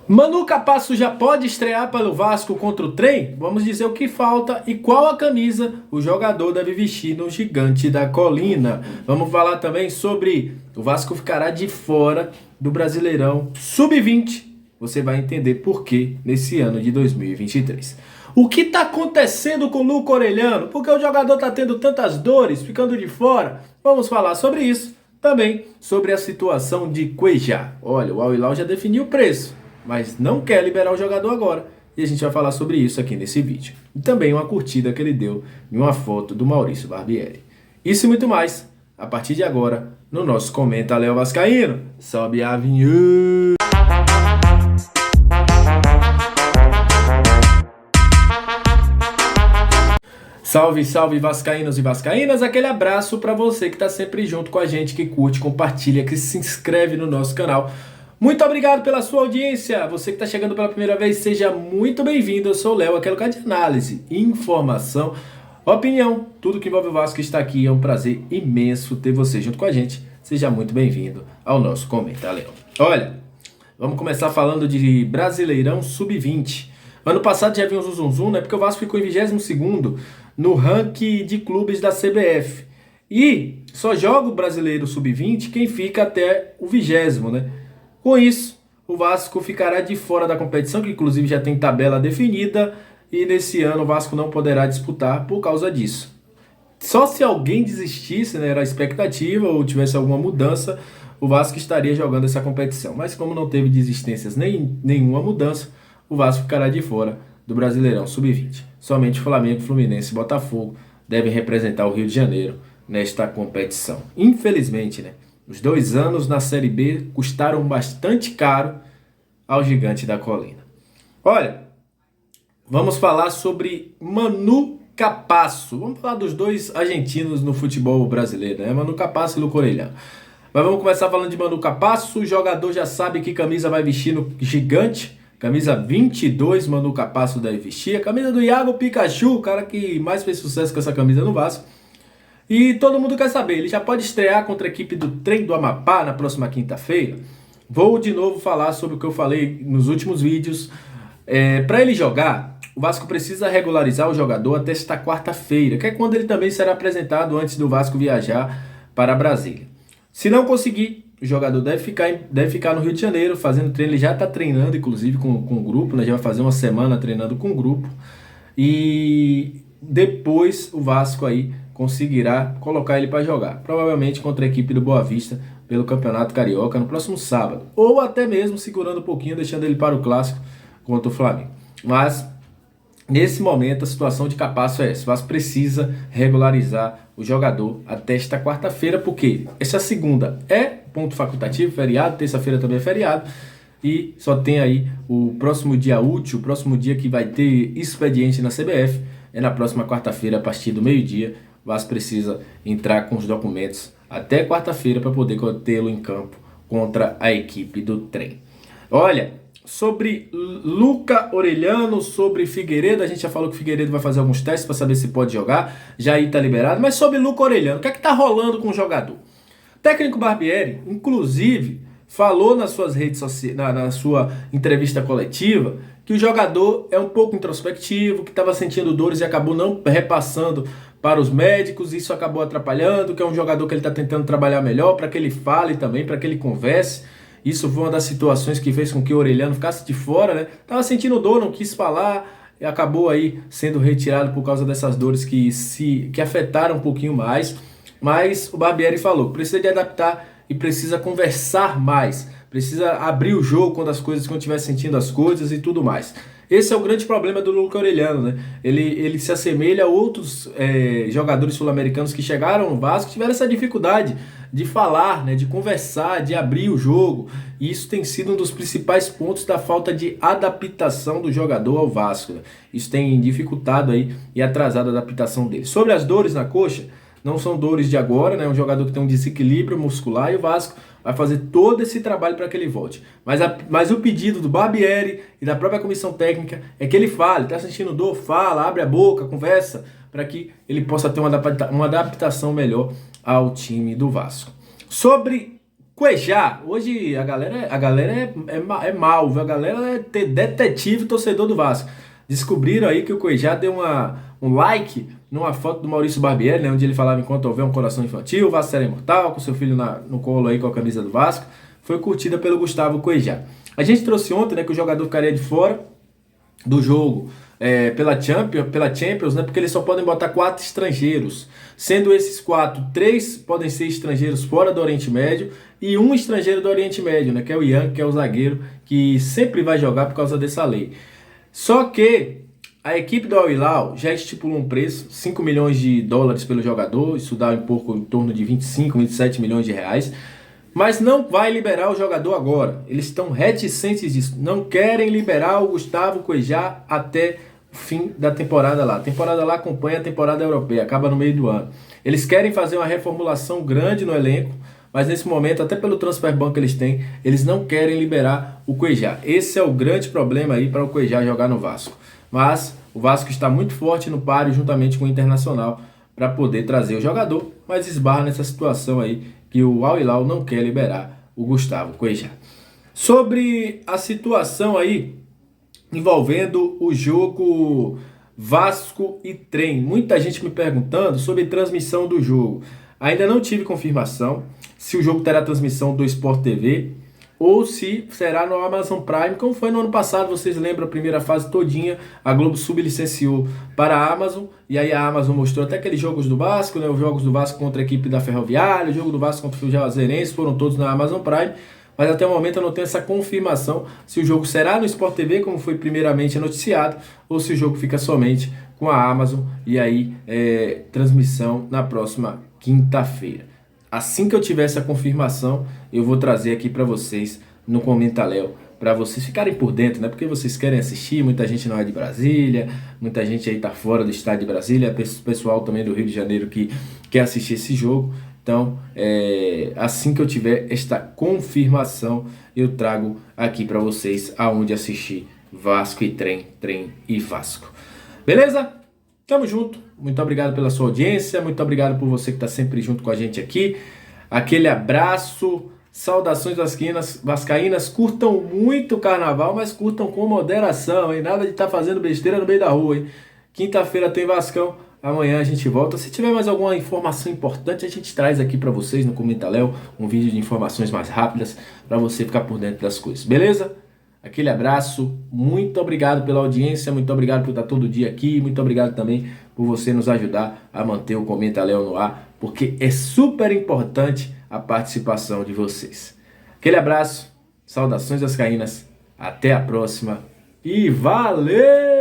Manu Capasso já pode estrear pelo Vasco contra o Trem? Vamos dizer o que falta e qual a camisa o jogador deve vestir no Gigante da Colina. Vamos falar também sobre o Vasco ficará de fora do Brasileirão Sub-20. Você vai entender por quê nesse ano de 2023. O que está acontecendo com o Luca Orellano? Por que o jogador está tendo tantas dores, ficando de fora? Vamos falar sobre isso. Também sobre a situação de Cuejá. Olha, o Al Hilal já definiu o preço, mas não quer liberar o jogador agora. E a gente vai falar sobre isso aqui nesse vídeo. E também uma curtida que ele deu em uma foto do Maurício Barbieri. Isso e muito mais, a partir de agora, no nosso Comenta Léo Vascaíno. Sobe a vinheta! Salve, salve vascaínos e vascaínas, aquele abraço para você que está sempre junto com a gente, que curte, compartilha, que se inscreve no nosso canal. Muito obrigado pela sua audiência, você que está chegando pela primeira vez, seja muito bem-vindo. Eu sou o Léo, aquele lugar de análise, informação, opinião, tudo que envolve o Vasco está aqui. É um prazer imenso ter você junto com a gente, seja muito bem-vindo ao nosso Comenta Léo. Olha, vamos começar falando de Brasileirão Sub-20. Ano passado já havia um zum, né? Porque o Vasco ficou em 22º no ranking de clubes da CBF. E só joga o Brasileiro Sub-20 quem fica até o 20º, né? Com isso, o Vasco ficará de fora da competição, que inclusive já tem tabela definida. E nesse ano o Vasco não poderá disputar por causa disso. Só se alguém desistisse, né? Era a expectativa, ou tivesse alguma mudança, o Vasco estaria jogando essa competição. Mas como não teve desistências nenhuma mudança, o Vasco ficará de fora do Brasileirão Sub-20. Somente Flamengo, Fluminense e Botafogo devem representar o Rio de Janeiro nesta competição. Infelizmente, né, os 2 anos na Série B custaram bastante caro ao Gigante da Colina. Olha, vamos falar sobre Manu Capasso. Vamos falar dos dois argentinos no futebol brasileiro, né? Manu Capasso e Luca Orellano. Mas vamos começar falando de Manu Capasso. O jogador já sabe que camisa vai vestir no Gigante. Camisa 22, Manu Capasso deve vestir. A camisa do Iago Pikachu, o cara que mais fez sucesso com essa camisa no Vasco. E todo mundo quer saber, ele já pode estrear contra a equipe do Trem do Amapá na próxima quinta-feira? Vou de novo falar sobre o que eu falei nos últimos vídeos. Para ele jogar, o Vasco precisa regularizar o jogador até esta quarta-feira, que é quando ele também será apresentado antes do Vasco viajar para Brasília. Se não conseguir, o jogador deve ficar no Rio de Janeiro fazendo treino. Ele já está treinando, inclusive, com o grupo, né? Já vai fazer uma semana treinando com o grupo. E depois o Vasco aí conseguirá colocar ele para jogar. Provavelmente contra a equipe do Boa Vista pelo Campeonato Carioca no próximo sábado. Ou até mesmo segurando um pouquinho, deixando ele para o Clássico contra o Flamengo. Mas nesse momento a situação de Capasso é essa. O Vasco precisa regularizar o jogador até esta quarta-feira, porque essa segunda é ponto facultativo, feriado, terça-feira também é feriado, e só tem aí o próximo dia útil, o próximo dia que vai ter expediente na CBF, é na próxima quarta-feira, a partir do meio-dia. O Vasco precisa entrar com os documentos até quarta-feira para poder tê-lo em campo contra a equipe do Trem. Olha, sobre Luca Orellano, sobre Figueiredo, a gente já falou que o Figueiredo vai fazer alguns testes para saber se pode jogar, já aí está liberado. Mas sobre Luca Orellano, o que é que está rolando com o jogador? O técnico Barbieri, inclusive, falou nas suas redes sociais, na sua entrevista coletiva, que o jogador é um pouco introspectivo, que estava sentindo dores e acabou não repassando para os médicos, isso acabou atrapalhando, que é um jogador que ele está tentando trabalhar melhor, para que ele fale também, para que ele converse. Isso foi uma das situações que fez com que o Orellano ficasse de fora, né? Tava sentindo dor, não quis falar e acabou aí sendo retirado por causa dessas dores que afetaram um pouquinho mais. Mas o Barbieri falou, precisa de adaptar e precisa conversar mais. Precisa abrir o jogo quando estiver sentindo as coisas e tudo mais. Esse é o grande problema do Luca Orellano, né? Ele se assemelha a outros jogadores sul-americanos que chegaram no Vasco, tiveram essa dificuldade de falar, né? De conversar, de abrir o jogo. E isso tem sido um dos principais pontos da falta de adaptação do jogador ao Vasco, né? Isso tem dificultado aí e atrasado a adaptação dele. Sobre as dores na coxa, não são dores de agora, né? É um jogador que tem um desequilíbrio muscular e o Vasco vai fazer todo esse trabalho para que ele volte. Mas o pedido do Barbieri e da própria comissão técnica é que ele fale, está sentindo dor, fala, abre a boca, conversa, para que ele possa ter uma adaptação melhor ao time do Vasco. Sobre Cuejá, hoje a galera é mal, viu? A galera é detetive torcedor do Vasco. Descobriram aí que o Cuejá deu um like numa foto do Maurício Barbieri, né, onde ele falava: enquanto houver um coração infantil, o Vasco será imortal, com seu filho no colo aí com a camisa do Vasco. Foi curtida pelo Gustavo Cuejá. A gente trouxe ontem, né, que o jogador ficaria de fora do jogo pela Champions, né, porque eles só podem botar 4 estrangeiros. Sendo esses 4, 3 podem ser estrangeiros fora do Oriente Médio e um estrangeiro do Oriente Médio, né, que é o Ian, que é o zagueiro, que sempre vai jogar por causa dessa lei. Só que a equipe do Al Hilal já estipulou um preço, 5 milhões de dólares pelo jogador, isso dá um pouco em torno de 25, 27 milhões de reais, mas não vai liberar o jogador agora. Eles estão reticentes disso, não querem liberar o Gustavo Cuejá até o fim da temporada lá. A temporada lá acompanha a temporada europeia, acaba no meio do ano. Eles querem fazer uma reformulação grande no elenco, mas nesse momento, até pelo transfer ban que eles têm, eles não querem liberar o Cuejá. Esse é o grande problema aí para o Cuejá jogar no Vasco. Mas o Vasco está muito forte no páreo, juntamente com o Internacional, para poder trazer o jogador, mas esbarra nessa situação aí que o Al Hilal não quer liberar o Gustavo Cuejá. Sobre a situação aí envolvendo o jogo Vasco e Trem, muita gente me perguntando sobre transmissão do jogo. Ainda não tive confirmação se o jogo terá transmissão do Sport TV ou se será no Amazon Prime, como foi no ano passado. Vocês lembram a primeira fase todinha, a Globo sublicenciou para a Amazon, e aí a Amazon mostrou até aqueles jogos do Vasco, né, os jogos do Vasco contra a equipe da Ferroviária, o jogo do Vasco contra o Juazeirense, foram todos na Amazon Prime, mas até o momento eu não tenho essa confirmação se o jogo será no Sport TV, como foi primeiramente noticiado, ou se o jogo fica somente com a Amazon, e aí transmissão na próxima quinta-feira. Assim que eu tiver essa confirmação, eu vou trazer aqui para vocês no Comenta Léo, para vocês ficarem por dentro, né? Porque vocês querem assistir, muita gente não é de Brasília, muita gente aí tá fora do estado de Brasília, pessoal também do Rio de Janeiro que quer assistir esse jogo. Então, assim que eu tiver esta confirmação, eu trago aqui para vocês aonde assistir Vasco e Trem, Trem e Vasco. Beleza? Tamo junto, muito obrigado pela sua audiência, muito obrigado por você que está sempre junto com a gente aqui. Aquele abraço, saudações vascaínas, curtam muito o carnaval, mas curtam com moderação, hein? Nada de estar fazendo besteira no meio da rua, hein? Quinta-feira tem Vascão, amanhã a gente volta. Se tiver mais alguma informação importante, a gente traz aqui para vocês no Comenta Léo, um vídeo de informações mais rápidas, para você ficar por dentro das coisas, beleza? Aquele abraço, muito obrigado pela audiência, muito obrigado por estar todo dia aqui, muito obrigado também por você nos ajudar a manter o Comenta Léo no ar, porque é super importante a participação de vocês. Aquele abraço, saudações vascaínas, até a próxima e valeu!